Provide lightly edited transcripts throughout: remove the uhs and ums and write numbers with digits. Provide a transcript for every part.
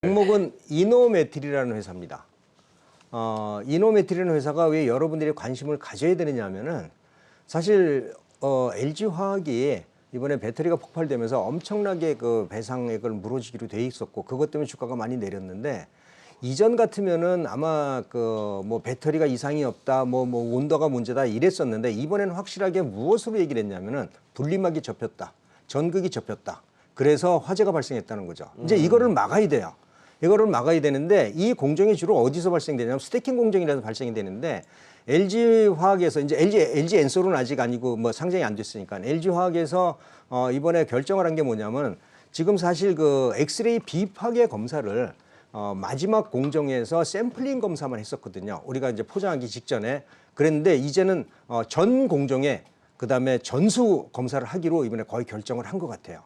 종목은 이노메틸이라는 회사입니다. 이노메틸이라는 회사가 왜 여러분들이 관심을 가져야 되느냐 하면은 사실 LG화학이 이번에 배터리가 폭발되면서 엄청나게 그 배상액을 물어주기로 돼 있었고 그것 때문에 주가가 많이 내렸는데 이전 같으면은 아마 그 뭐 배터리가 이상이 없다, 뭐 온도가 문제다 이랬었는데 이번에는 확실하게 무엇으로 얘기를 했냐면은 분리막이 접혔다, 전극이 접혔다. 그래서 화재가 발생했다는 거죠. 이제 이거를 막아야 돼요. 이거를 막아야 되는데 이 공정이 주로 어디서 발생되냐면 스태킹 공정이라서 발생이 되는데 LG화학에서 이제 LG 엔솔은 아직 아니고 뭐 상장이 안 됐으니까 LG화학에서 이번에 결정을 한 게 뭐냐면 지금 사실 그 엑스레이 비파괴 검사를 마지막 공정에서 샘플링 검사만 했었거든요. 우리가 이제 포장하기 직전에 그랬는데 이제는 전 공정에 그다음에 전수 검사를 하기로 이번에 거의 결정을 한 것 같아요.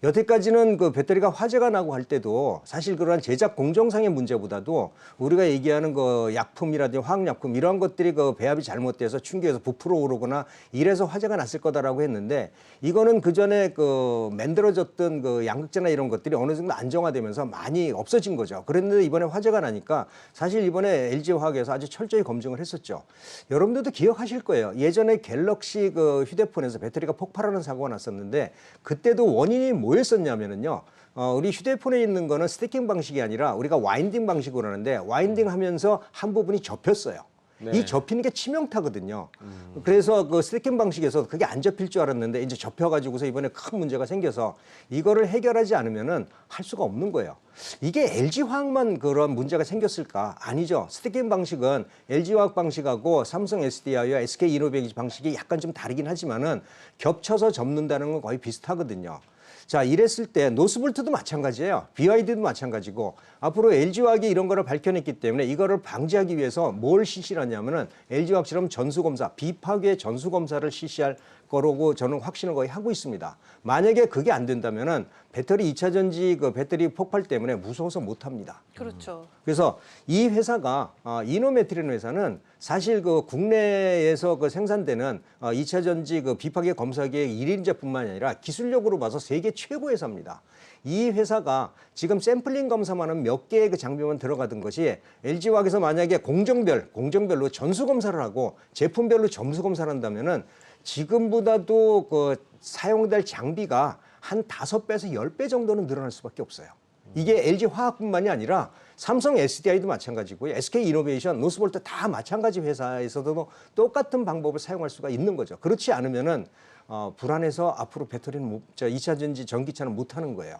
여태까지는 그 배터리가 화재가 나고 할 때도 사실 그러한 제작 공정상의 문제보다도 우리가 얘기하는 그 약품이라든지 화학약품 이런 것들이 그 배합이 잘못돼서 충격에서 부풀어 오르거나 이래서 화재가 났을 거다라고 했는데 이거는 그 전에 그 만들어졌던 그 양극재나 이런 것들이 어느 정도 안정화되면서 많이 없어진 거죠. 그랬는데 이번에 화재가 나니까 사실 이번에 LG화학에서 아주 철저히 검증을 했었죠. 여러분들도 기억하실 거예요. 예전에 갤럭시 그 휴대폰에서 배터리가 폭발하는 사고가 났었는데 그때도 원인이 뭐였었냐면은요. 우리 휴대폰에 있는 거는 스태킹 방식이 아니라 우리가 와인딩 방식으로 하는데 와인딩 하면서 한 부분이 접혔어요. 네. 이 접히는 게 치명타거든요. 그래서 그 스태킹 방식에서 그게 안 접힐 줄 알았는데 이제 접혀가지고서 이번에 큰 문제가 생겨서 이거를 해결하지 않으면은 할 수가 없는 거예요. 이게 LG화학만 그런 문제가 생겼을까? 아니죠. 스태킹 방식은 LG화학 방식하고 삼성 SDI와 SK이노베이션 방식이 약간 좀 다르긴 하지만은 겹쳐서 접는다는 건 거의 비슷하거든요. 자, 이랬을 때 노스볼트도 마찬가지예요. BYD도 마찬가지고 앞으로 LG화학이 이런 거를 밝혀냈기 때문에 이거를 방지하기 위해서 뭘 실시를 하냐면은 LG화학처럼 전수검사, 비파괴 전수검사를 실시할 거라고 저는 확신을 거의 하고 있습니다. 만약에 그게 안 된다면은 배터리 2차 전지 그 배터리 폭발 때문에 무서워서 못 합니다. 그렇죠. 그래서 이 회사가 이노메틸이라는 회사는 사실 그 국내에서 그 생산되는 2차 전지 그 비파괴 검사기의 1인제뿐만 아니라 기술력으로 봐서 세계 최고 회사입니다. 이 회사가 지금 샘플링 검사만은 몇 개의 그 장비만 들어가던 것이 LG화학에서 만약에 공정별로 전수 검사를 하고 제품별로 점수 검사를 한다면은 지금보다도 그 사용될 장비가 한 5배에서 10배 정도는 늘어날 수밖에 없어요. 이게 LG화학뿐만이 아니라 삼성 SDI도 마찬가지고요. SK이노베이션, 노스볼트 다 마찬가지 회사에서도 똑같은 방법을 사용할 수가 있는 거죠. 그렇지 않으면은 불안해서 앞으로 배터리는 2차 전지 전기차는 못 하는 거예요.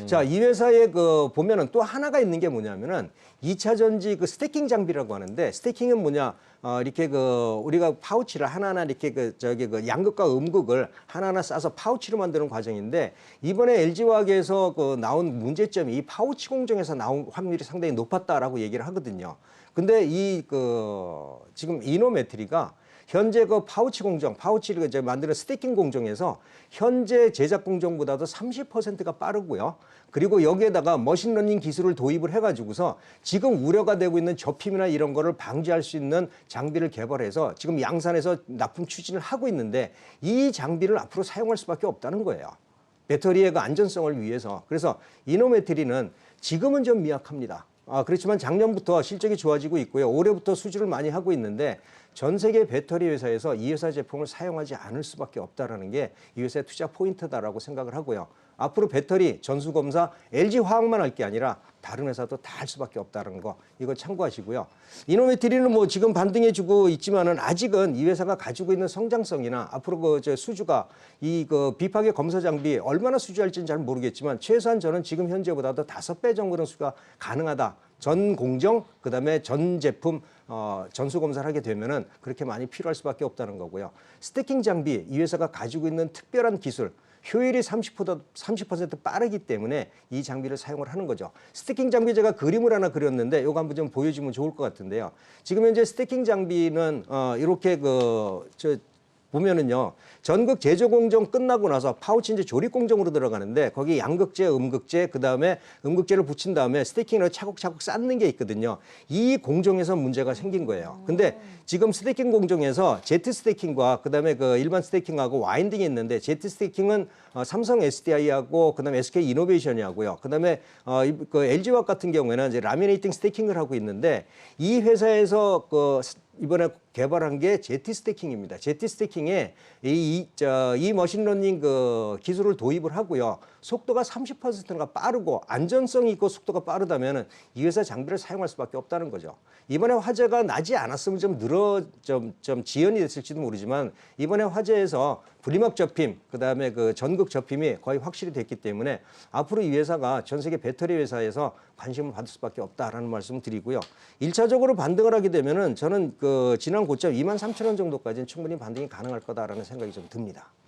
자, 이 회사에 그 보면은 또 하나가 있는 게 뭐냐면은 2차 전지 그 스태킹 장비라고 하는데 스태킹은 뭐냐? 이렇게 그 우리가 파우치를 하나하나 이렇게 그 양극과 음극을 하나하나 싸서 파우치로 만드는 과정인데 이번에 LG화학에서 그 나온 문제점이 이 파우치 공정에서 나온 확률이 상당히 높았다라고 얘기를 하거든요. 근데 이 그 지금 이노메트리가 현재 그 파우치 공정, 파우치를 이제 만드는 스태킹 공정에서 현재 제작 공정보다도 30%가 빠르고요. 그리고 여기에다가 머신러닝 기술을 도입을 해가지고서 지금 우려가 되고 있는 접힘이나 이런 거를 방지할 수 있는 장비를 개발해서 지금 양산에서 납품 추진을 하고 있는데 이 장비를 앞으로 사용할 수밖에 없다는 거예요. 배터리의 그 안전성을 위해서. 그래서 이노메트리는 지금은 좀 미약합니다. 그렇지만 작년부터 실적이 좋아지고 있고요. 올해부터 수주를 많이 하고 있는데 전 세계 배터리 회사에서 이 회사 제품을 사용하지 않을 수밖에 없다는 게 이 회사의 투자 포인트다라고 생각을 하고요. 앞으로 배터리 전수검사 LG화학만 할 게 아니라 다른 회사도 다 할 수밖에 없다는 거 이거 참고하시고요. 이노메트리는 뭐 지금 반등해주고 있지만은 아직은 이 회사가 가지고 있는 성장성이나 앞으로 그 수주가 이 그 비파괴 검사 장비 얼마나 수주할지는 잘 모르겠지만 최소한 저는 지금 현재보다도 5배 정도는 수가 가능하다. 전 공정 그다음에 전 제품 전수 검사를 하게 되면은 그렇게 많이 필요할 수밖에 없다는 거고요. 스태킹 장비 이 회사가 가지고 있는 특별한 기술 효율이 30% 빠르기 때문에 이 장비를 사용을 하는 거죠. 스태킹 장비 제가 그림을 하나 그렸는데 이거 한번 좀 보여주면 좋을 것 같은데요. 지금 현재 스태킹 장비는 이렇게 보면은요. 전극 제조 공정 끝나고 나서 파우치 이제 조립 공정으로 들어가는데 거기 양극재, 음극재, 그다음에 음극재를 붙인 다음에 스테이킹으로 차곡차곡 쌓는 게 있거든요. 이 공정에서 문제가 생긴 거예요. 근데 지금 스테이킹 공정에서 제트 스테이킹과 그다음에 그 일반 스테이킹하고 와인딩이 있는데 제트 스테이킹은 삼성 SDI하고 그다음에 SK 이노베이션이 하고요. 그다음에 그 LG화학 같은 경우에는 이제 라미네이팅 스테이킹을 하고 있는데 이 회사에서 이번에 개발한 게 제티 스테이킹입니다. 제티 스테이킹에 이 머신러닝 그 기술을 도입을 하고요. 속도가 30%가 빠르고 안전성이 있고 속도가 빠르다면은 이 회사 장비를 사용할 수밖에 없다는 거죠. 이번에 화재가 나지 않았으면 좀 지연이 됐을지도 모르지만 이번에 화재에서 분리막 접힘, 그다음에 그 전극 접힘이 거의 확실히 됐기 때문에 앞으로 이 회사가 전 세계 배터리 회사에서 관심을 받을 수밖에 없다라는 말씀을 드리고요. 1차적으로 반등을 하게 되면은 저는 그 지난 고점 23,000원 정도까지는 충분히 반등이 가능할 거다라는 생각이 좀 듭니다.